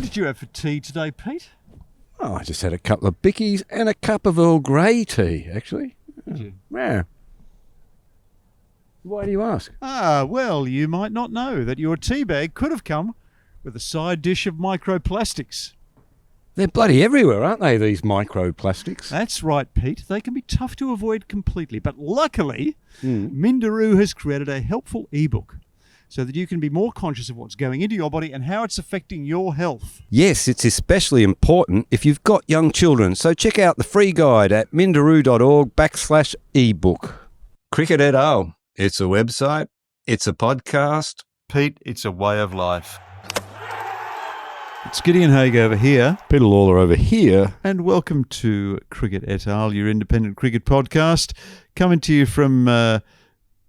did you have for tea today, Pete? Oh, I just had a couple of bickies and a cup of Earl Grey tea, actually. Did you? Yeah. Why do you ask? Well, you might not know that your tea bag could have come with a side dish of microplastics. They're bloody everywhere, aren't they, these microplastics? That's right, Pete. They can be tough to avoid completely, but luckily, Mindaroo has created a helpful ebook so that you can be more conscious of what's going into your body and how it's affecting your health. Yes, it's especially important if you've got young children. So check out the free guide at mindaroo.org/ebook. Cricket et al. It's a website. It's a podcast. Pete, it's a way of life. It's Gideon Haig over here. Peter Lawler over here. And welcome to Cricket et al., your independent cricket podcast, coming to you from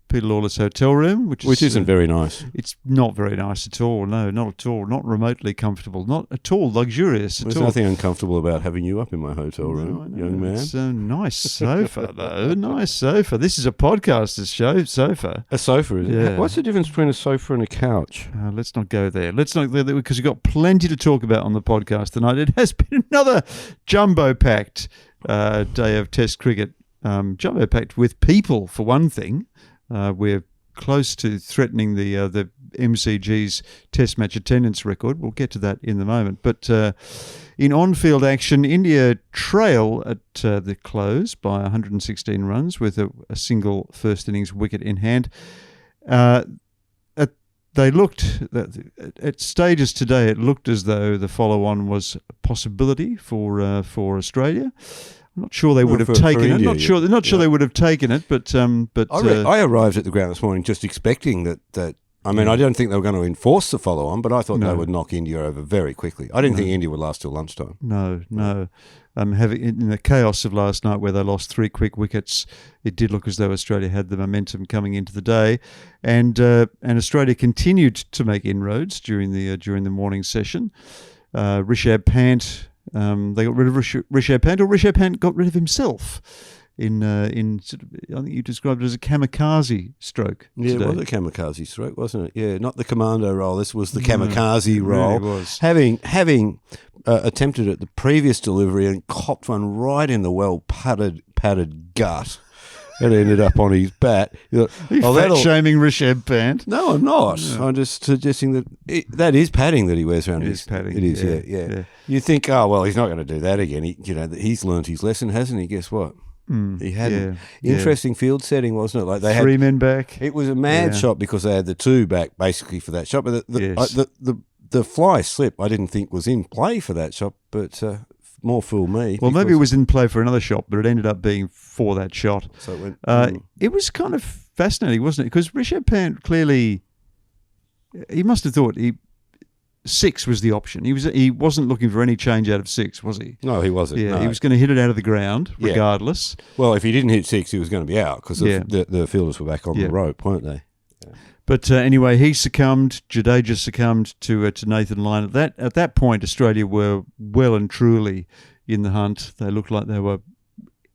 Peter Lawler's hotel room, which isn't very nice. It's not very nice at all. No, not at all. Not remotely comfortable. Not at all luxurious. There's nothing uncomfortable about having you up in my hotel room, young man. It's a nice sofa, though. Nice sofa. This is a podcaster's show sofa. A sofa, is it? Yeah. What's the difference between a sofa and a couch? Let's not go there. Let's not go there because we've got plenty to talk about on the podcast tonight. It has been another jumbo-packed day of Test cricket. Jumbo-packed with people, for one thing. We're close to threatening the MCG's Test match attendance record. We'll get to that in a moment. But in on-field action, India trail at the close by 116 runs with a single first innings wicket in hand. They looked at stages today. It looked as though the follow-on was a possibility for Australia. I'm not sure they would have taken it. Not sure they would have taken it, but I arrived at the ground this morning just expecting that. I mean, I don't think they were going to enforce the follow-on, but I thought they would knock India over very quickly. I didn't think India would last till lunchtime. No. Having in the chaos of last night where they lost 3 quick wickets, it did look as though Australia had the momentum coming into the day, and Australia continued to make inroads during the morning session. Rishabh Pant. They got rid of Rishabh Pant, or Rishabh Pant got rid of himself in sort of, I think you described it as a kamikaze stroke. Yeah, today. it was a kamikaze stroke, wasn't it? Yeah, not the commando role. This was the kamikaze role. It really was. Having attempted it the previous delivery and copped one right in the padded gut. It ended up on his bat. Are you fat-shaming Rishabh Pant? No, I'm not. No. I'm just suggesting that that is padding that he wears around his... padding. It is, yeah. You think, oh, well, he's not going to do that again. He's learned his lesson, hasn't he? Guess what? He hadn't. Interesting field setting, wasn't it? Like they 3 men back. It was a mad shot because they had the 2 back basically for that shot. But the fly slip I didn't think was in play for that shot, but... more fool me. Well, maybe it was in play for another shot, but it ended up being for that shot. So it went. It was kind of fascinating, wasn't it? Because Rishabh Pant clearly, he must have thought 6 was the option. He wasn't looking for any change out of 6, was he? No, he wasn't. Yeah, no. He was going to hit it out of the ground regardless. Well, if he didn't hit 6, he was going to be out because the fielders were back on the rope, weren't they? Yeah. But anyway, he succumbed. Jadeja succumbed to Nathan Lyon. At that point, Australia were well and truly in the hunt. They looked like they were,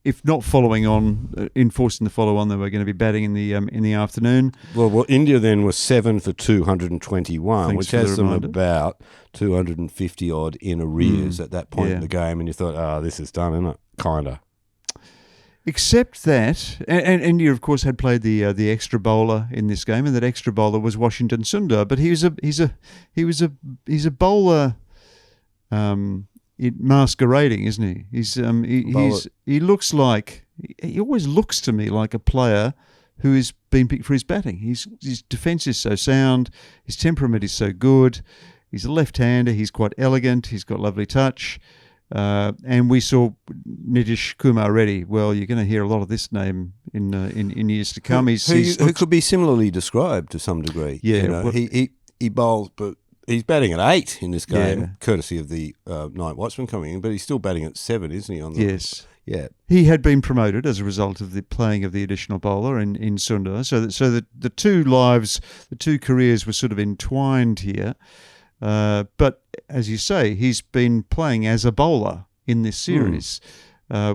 if not following on, enforcing the follow-on, they were going to be batting in the afternoon. Well, India then was 7 for 221, which has them about 250 odd in arrears at that point in the game. And you thought, this is done, isn't it? Kinda. Except that, and India, of course, had played the extra bowler in this game, and that extra bowler was Washington Sundar. But he's a bowler, masquerading, isn't he? He looks like he always looks to me like a player who is being picked for his batting. His defence is so sound, his temperament is so good. He's a left-hander. He's quite elegant. He's got lovely touch. And we saw Nitish Kumar Reddy. Well, you're going to hear a lot of this name in years to come. Who could be similarly described to some degree. Yeah, he bowls, but he's batting at 8 in this game, courtesy of the night watchman coming in. But he's still batting at 7, isn't he? Yes. Yeah. He had been promoted as a result of the playing of the additional bowler in Sundar. So that the 2 lives, the 2 careers were sort of entwined here. But as you say, he's been playing as a bowler in this series,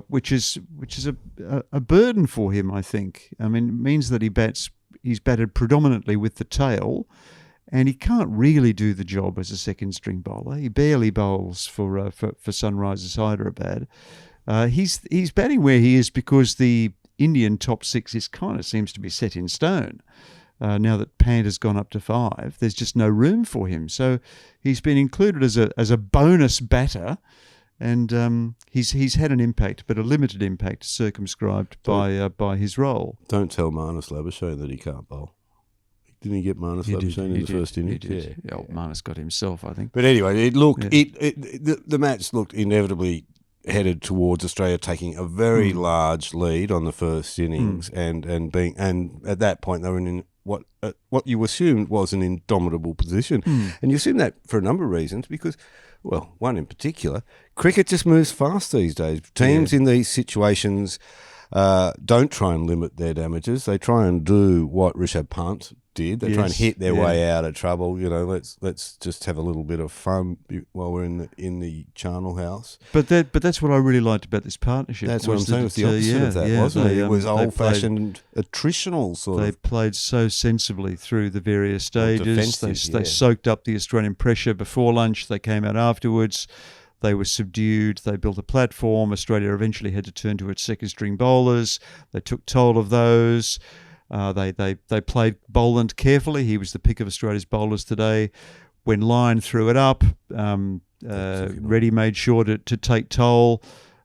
which is a burden for him, I think. I mean, it means that he's batted predominantly with the tail, And he can't really do the job as a second-string bowler. He barely bowls for Sunrisers Hyderabad. He's batting where he is because the Indian top 6 seems to be set in stone. Now that Pant has gone up to 5, there's just no room for him. So he's been included as a bonus batter, and he's had an impact, but a limited impact, circumscribed by his role. Don't tell Marnus Labuschagne that he can't bowl. Didn't he get Marnus Labuschagne in the first innings? He did. Yeah. Marnus got himself, I think. But anyway, the match looked inevitably headed towards Australia taking a very large lead on the first innings, and at that point they were in what you assumed was an indomitable position, and you assume that for a number of reasons because, well, one in particular, cricket just moves fast these days. Teams in these situations don't try and limit their damages. They try and do what Rishabh Pant did. They try and hit their way out of trouble. You know, let's just have a little bit of fun while we're in the charnel house. But that's what I really liked about this partnership. That's what I'm saying. It was the opposite of that, wasn't it? It was old-fashioned, attritional sort of. They played so sensibly through the various stages. They soaked up the Australian pressure before lunch. They came out afterwards. They were subdued. They built a platform. Australia eventually had to turn to its second-string bowlers. They took toll of those. They played Boland carefully. He was the pick of Australia's bowlers today. When Lyon threw it up, Reddy made sure to take toll.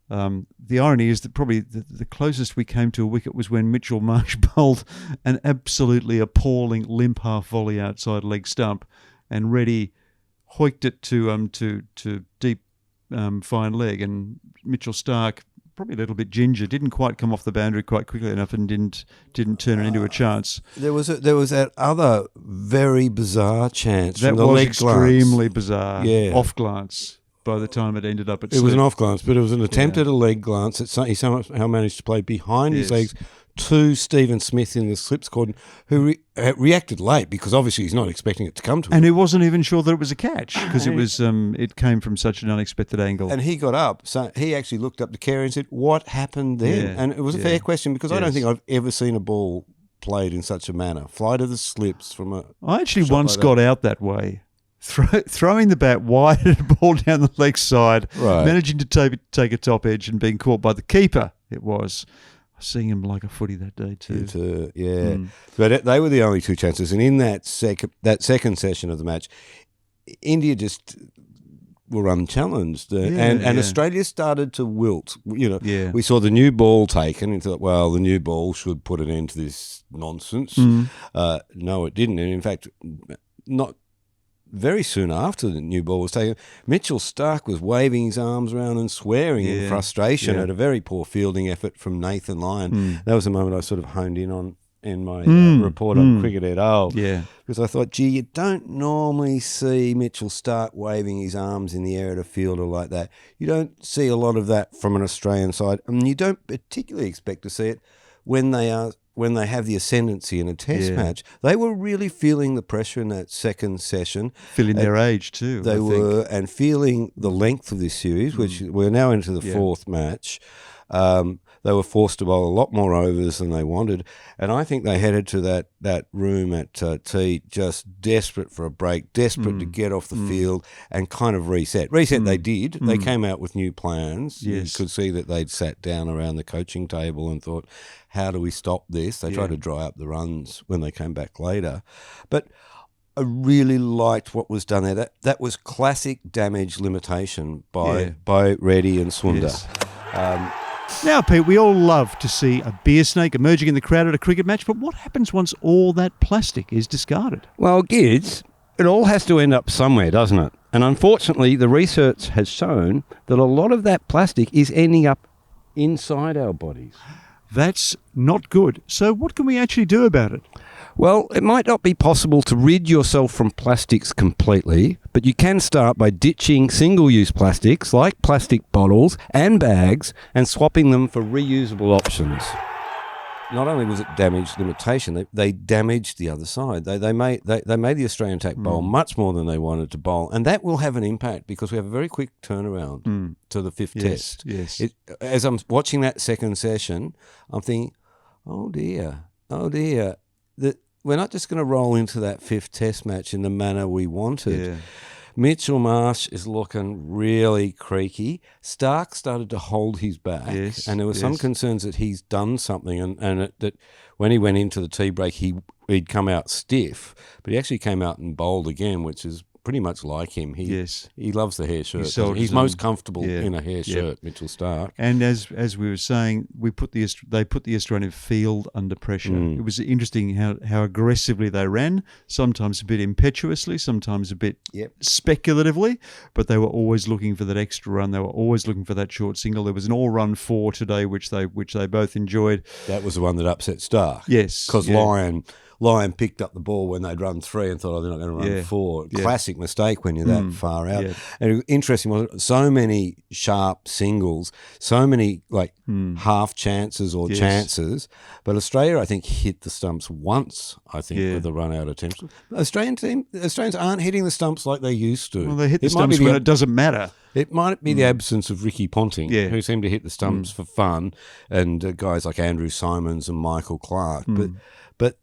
The irony is that probably the closest we came to a wicket was when Mitchell Marsh bowled an absolutely appalling limp half volley outside leg stump, and Reddy hoiked it to deep fine leg, and Mitchell Starc, probably a little bit ginger, didn't quite come off the boundary quite quickly enough and didn't turn it into a chance. There was that other very bizarre chance that from the was leg extremely bizarre. Off glance. By the time it ended up at it was an off glance, but it was an attempt at a leg glance. He somehow managed to play behind his legs to Stephen Smith in the slips cordon, who reacted late because obviously he's not expecting it to come to him. And he wasn't even sure that it was a catch because it came from such an unexpected angle. And he got up, so he actually looked up to Carey and said, "What happened then?" And it was a fair question because I don't think I've ever seen a ball played in such a manner. Fly to the slips from a. I actually once got out that way. Throwing the bat wide and a ball down the leg side, managing to take a top edge and being caught by the keeper. It was. Seeing him like a footy that day too. But they were the only two chances, and in that second session of the match, India just were unchallenged, and Australia started to wilt. We saw the new ball taken, and thought, well, the new ball should put an end to this nonsense. No, it didn't, and in fact, not. Very soon after the new ball was taken, Mitchell Starc was waving his arms around and swearing in frustration at a very poor fielding effort from Nathan Lyon. That was the moment I sort of honed in on in my report on Cricket et al. Because I thought, gee, you don't normally see Mitchell Starc waving his arms in the air at a fielder like that. You don't see a lot of that from an Australian side, and you don't particularly expect to see it when they have the ascendancy in a test match. They were really feeling the pressure in that second session. Feeling their age too. They were, and feeling the length of this series, which we're now into the fourth match. They were forced to bowl a lot more overs than they wanted. And I think they headed to that room at tea just desperate for a break, desperate to get off the field and kind of reset. They did. They came out with new plans. You could see that they'd sat down around the coaching table and thought, how do we stop this? They tried to dry up the runs when they came back later. But I really liked what was done there. That was classic damage limitation by Reddy and Sundar. Yes. Now, Pete, we all love to see a beer snake emerging in the crowd at a cricket match, but what happens once all that plastic is discarded? Well, Gids, it all has to end up somewhere, doesn't it? And unfortunately, the research has shown that a lot of that plastic is ending up inside our bodies. That's not good. So what can we actually do about it? Well, it might not be possible to rid yourself from plastics completely, but you can start by ditching single-use plastics like plastic bottles and bags and swapping them for reusable options. Not only was it damage limitation, they damaged the other side. They made the Australian attack bowl much more than they wanted to bowl, and that will have an impact because we have a very quick turnaround to the fifth test. Yes. As I'm watching that second session, I'm thinking, oh dear. we're not just going to roll into that 5th Test match in the manner we wanted. Yeah. Mitchell Marsh is looking really creaky. Stark started to hold his back, and there were some concerns that he's done something, and that when he went into the tea break, he'd come out stiff, but he actually came out and bowled again, which is pretty much like him. He loves the hair shirt. He's most comfortable in a hair shirt, Mitchell Stark. And as we were saying, they put the Australian field under pressure. It was interesting how aggressively they ran, sometimes a bit impetuously, sometimes a bit speculatively, but they were always looking for that extra run. They were always looking for that short single. There was an all-run 4 today, which they both enjoyed. That was the one that upset Stark. Yes. Because Lyon picked up the ball when they'd run 3 and thought, they're not going to run 4. Classic mistake when you're that far out. Yeah. And it was interesting, wasn't it? So many sharp singles, so many half chances or chances. But Australia, I think, hit the stumps once, with the run-out attempts. Australians aren't hitting the stumps like they used to. Well, they hit the stumps when it doesn't matter. It might be the absence of Ricky Ponting, who seemed to hit the stumps for fun, and guys like Andrew Simons and Michael Clark. But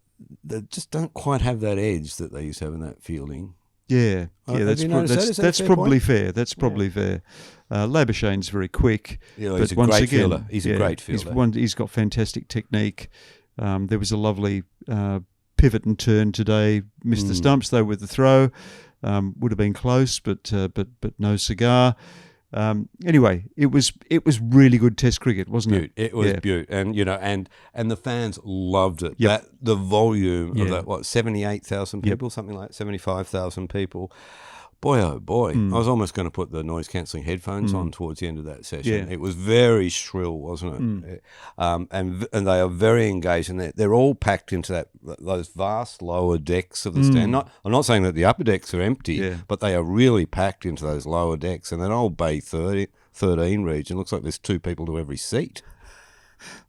they just don't quite have that edge that they used to have in that fielding. Yeah, that's probably fair. That's probably fair. Labuschagne's very quick. Yeah, he's a great fielder. He's a great fielder. He's got fantastic technique. There was a lovely pivot and turn today. Missed the stumps though with the throw. Would have been close, but no cigar. Anyway, it was really good Test cricket, wasn't it? It was beaut, and and the fans loved it. Yep. The volume of that 78,000 people, something like 75,000 people. Boy, oh boy, I was almost going to put the noise cancelling headphones on towards the end of that session. Yeah. It was very shrill, wasn't it? And they are very engaged, and they're all packed into those vast lower decks of the stand. I'm not saying that the upper decks are empty, but they are really packed into those lower decks. And that old Bay 13 region looks like there's 2 people to every seat.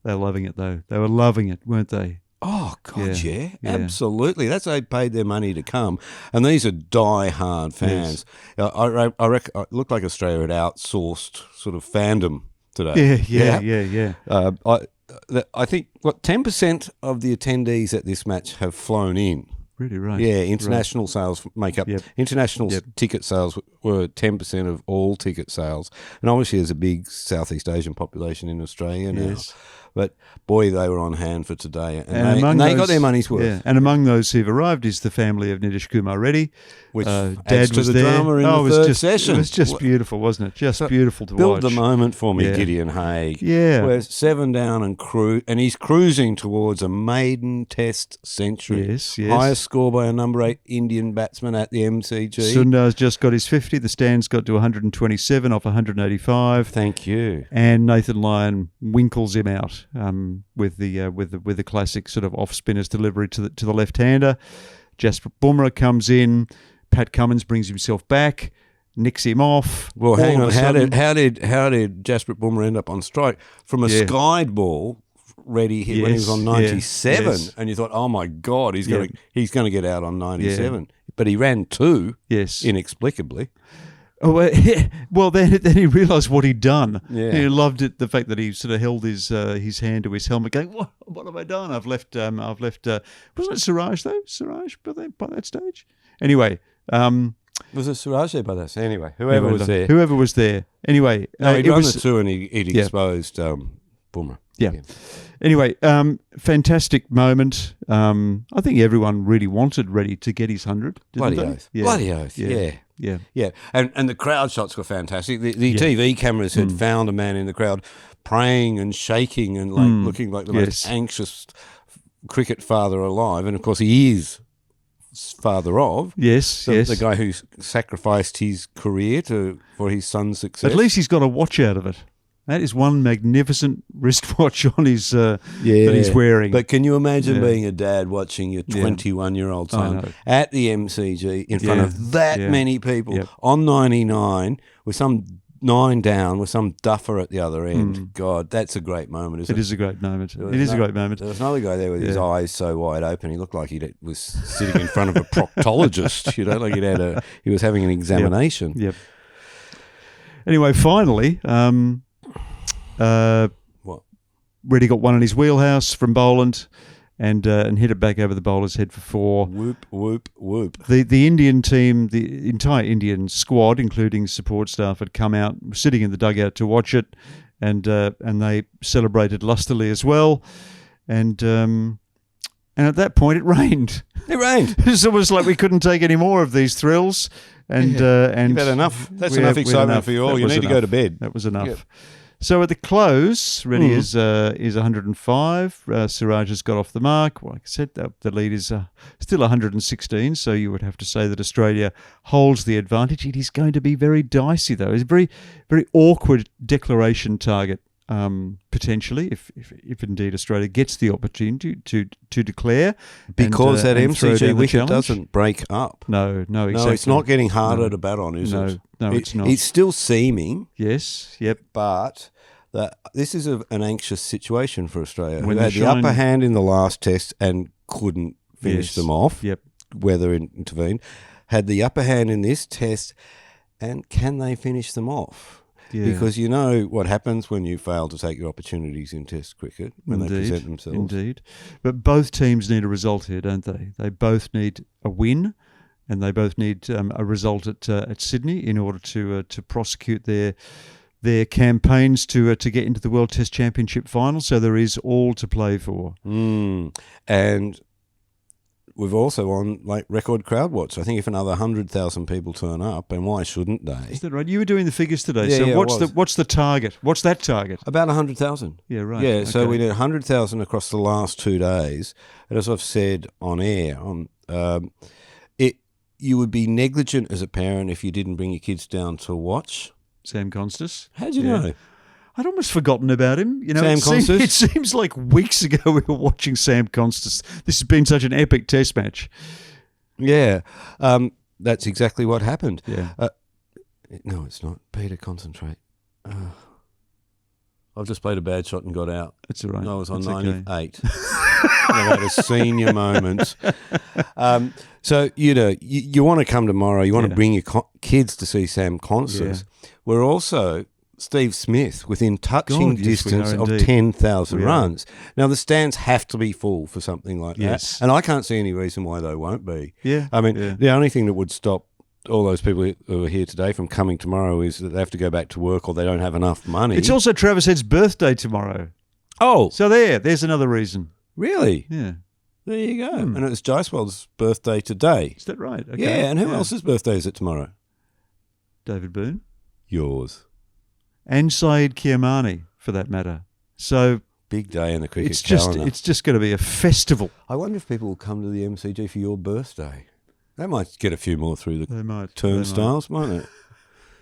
They're loving it though. They were loving it, weren't they? Oh, God, yeah, absolutely. That's how they paid their money to come. And these are die-hard fans. Yes. I reckon it looked like Australia had outsourced sort of fandom today. Yeah. I think, 10% of the attendees at this match have flown in. Really, right. Yeah, international sales make up. International ticket sales were 10% of all ticket sales. And obviously there's a big Southeast Asian population in Australia now. Yes. But, boy, they were on hand for today. And they got their money's worth. Yeah. And among those who've arrived is the family of Nitish Kumar Reddy. Which Dad was there. Drama in the third session. It was just beautiful, wasn't it? Just beautiful to watch. Build the moment for me, Gideon Haigh. Yeah. We're 7 down and he's cruising towards a maiden Test century. Yes. Highest score by a number 8 Indian batsman at the MCG. Sundar's just got his 50. The stand's got to 127 off 185. Thank you. And Nathan Lyon winkles him out. With the classic sort of off spinner's delivery to the left hander. Jasper Bumrah comes in. Pat Cummins brings himself back, nicks him off. Well, hang on. How did Jasper Bumrah end up on strike from a skied ball? Reddy hit when he was on 97, and you thought, oh my God, he's going to get out on 97, but he ran 2, inexplicably. Oh, well, then he realised what he'd done. Yeah. He loved it, the fact that he sort of held his hand to his helmet, going, "What have I done? I've left." Wasn't it Siraj though? Siraj by that stage. Anyway, was it Siraj there by that stage? Anyway, whoever was there. Anyway, he'd run the 2 and he'd exposed Bumrah. Yeah. Again. Anyway, fantastic moment. I think everyone really wanted Reddy to get his 100. Bloody oath. Yeah. And the crowd shots were fantastic. The TV cameras had found a man in the crowd praying and shaking and looking like the most anxious cricket father alive. And of course he is father of. The guy who sacrificed his career for his son's success. At least he's got a watch out of it. That is one magnificent wristwatch on his that he's wearing. But can you imagine being a dad watching your 21-year-old son at the MCG in front of that many people on 99 with some 9 down with some duffer at the other end? God, that's a great moment, isn't it? It is a great moment. It is a great moment. There was another guy there with his eyes so wide open. He looked like he was sitting in front of a proctologist. Like he was having an examination. Yep. Anyway, finally. What? Reddy got one in his wheelhouse from Boland, and hit it back over the bowler's head for 4. Whoop, whoop, whoop. The Indian team, the entire Indian squad, including support staff, had come out, sitting in the dugout to watch it, and they celebrated lustily as well. And at that point, it rained. It rained. It was like we couldn't take any more of these thrills. And you've had enough. That's enough excitement for you all. You need to go to bed. That was enough. Yep. So at the close, Reddy is 105. Siraj has got off the mark. Well, like I said, the lead is still 116. So you would have to say that Australia holds the advantage. It is going to be very dicey, though. It's a very, very awkward declaration target. Potentially, if indeed Australia gets the opportunity to declare, because that and MCG wicket doesn't break up. No, exactly. No, it's not getting harder to bat on, is it? No, it's not. It's still seaming. Yes, yep. But this is an anxious situation for Australia. When who had the upper hand in the last test and couldn't finish them off. Yep. Weather intervened. Had the upper hand in this test, and can they finish them off? Yeah. Because you know what happens when you fail to take your opportunities in Test cricket when they present themselves. Indeed. But both teams need a result here, don't they? They both need a win, and they both need a result at Sydney in order to prosecute their campaigns to get into the World Test Championship final. So there is all to play for. And we've also on record crowd watch. I think if another 100,000 people turn up, and why shouldn't they? Is that right? You were doing the figures today. Yeah, so what's the target? What's that target? About 100,000. Yeah, right. Yeah, okay. So we need 100,000 across the last 2 days. And as I've said on air, you would be negligent as a parent if you didn't bring your kids down to watch Sam Constas. How'd you know? I'd almost forgotten about him. You know, Sam Constas? It seems like weeks ago we were watching Sam Constas. This has been such an epic test match. Yeah, that's exactly what happened. Yeah. No, it's not. Peter, concentrate. I've just played a bad shot and got out. That's all right. I was on That's 98. I had a senior moment. So, you want to come tomorrow. You want to bring your kids to see Sam Constas. Yeah. We're also Steve Smith within touching distance of 10,000 runs. Now, the stands have to be full for something like that. And I can't see any reason why they won't be. Yeah. I mean, the only thing that would stop all those people who are here today from coming tomorrow is that they have to go back to work or they don't have enough money. It's also Travis Head's birthday tomorrow. Oh. So there's another reason. Really? Yeah. There you go. And it's Jaiswal's birthday today. Is that right? Okay. Yeah, and who else's birthday is it tomorrow? David Boone. Yours. And Saeed Kiamani, for that matter. So big day in the cricket calendar. It's just going to be a festival. I wonder if people will come to the MCG for your birthday. They might get a few more through the turnstiles, mightn't it?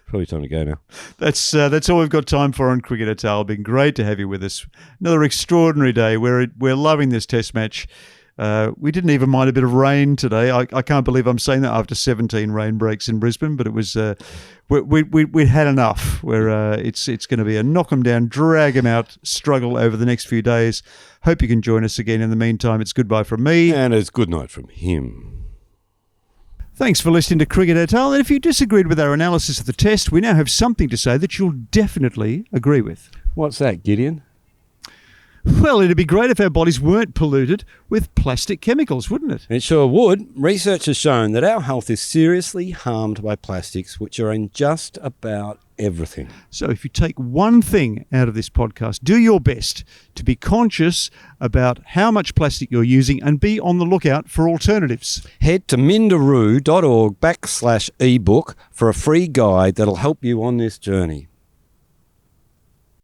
Probably time to go now. That's all we've got time for on Cricket at Tale. Been great to have you with us. Another extraordinary day. We're loving this test match. We didn't even mind a bit of rain today. I can't believe I'm saying that after 17 rain breaks in Brisbane, but it was we had enough. It's going to be a knock 'em down, drag 'em out struggle over the next few days. Hope you can join us again. In the meantime, it's goodbye from me. And it's good night from him. Thanks for listening to Cricket at Tale. And if you disagreed with our analysis of the test, we now have something to say that you'll definitely agree with. What's that, Gideon? Well, it'd be great if our bodies weren't polluted with plastic chemicals, wouldn't it? It sure would. Research has shown that our health is seriously harmed by plastics, which are in just about everything. So if you take one thing out of this podcast, do your best to be conscious about how much plastic you're using and be on the lookout for alternatives. Head to mindaroo.org/ebook for a free guide that'll help you on this journey.